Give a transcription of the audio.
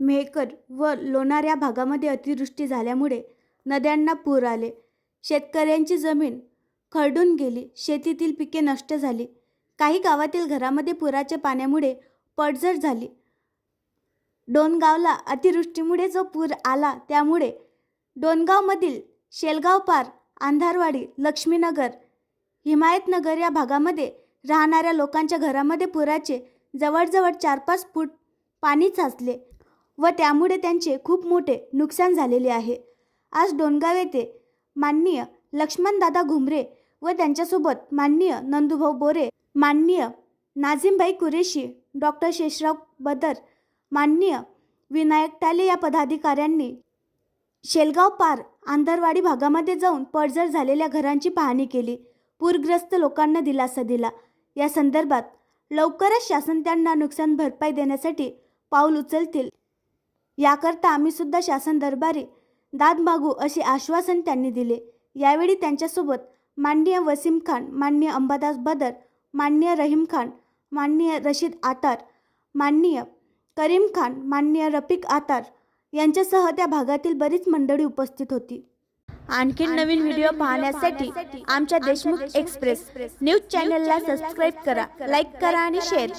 मेहकर व लोणार या भागामध्ये अतिवृष्टी झाल्यामुळे नद्यांना पूर आले. शेतकऱ्यांची जमीन खरडून गेली. शेतीतील पिके नष्ट झाली. काही गावातील घरामध्ये पुराच्या पाण्यामुळे पडझड झाली. डोणगावला अतिवृष्टीमुळे जो पूर आला त्यामुळे डोणगावमधील शेलगाव पार, अंधारवाडी, लक्ष्मीनगर, हिमायतनगर या भागामध्ये राहणाऱ्या लोकांच्या घरामध्ये पुराचे जवळजवळ 4-5 फूट पाणी साचले व त्यामुळे त्यांचे खूप मोठे नुकसान झालेले आहे. आज डोणगाव येथे माननीय लक्ष्मणदादा घुमरे व त्यांच्यासोबत माननीय नंदूभाऊ बोरे, माननीय नाझीमभाई कुरेशी, डॉक्टर शेषराव बदर, माननीय विनायक टाले या पदाधिकाऱ्यांनी शेलगाव पार, अंधारवाडी भागामध्ये जाऊन पडझड झालेल्या घरांची पाहणी केली. पूरग्रस्त लोकांना दिलासा दिला. या संदर्भात लवकरच शासन त्यांना नुकसान भरपाई देण्यासाठी पाऊल उचलतील याकरता आम्ही सुद्धा शासन दरबारी दाद मागू असे आश्वासन त्यांनी दिले. यावेळी त्यांच्यासोबत माननीय वसीम खान, माननीय अंबादास बदर, माननीय रहीम खान, माननीय रशीद आतार, माननीय करीम खान, माननीय रफिक आतार यांच्यासह त्या भागातील बरीच मंडळी उपस्थित होती. आणखी नवीन व्हिडिओ पाहण्यासाठी आमच्या देशमुख एक्सप्रेस न्यूज चॅनलला सबस्क्राईब करा, लाईक करा आणि शेअर करा.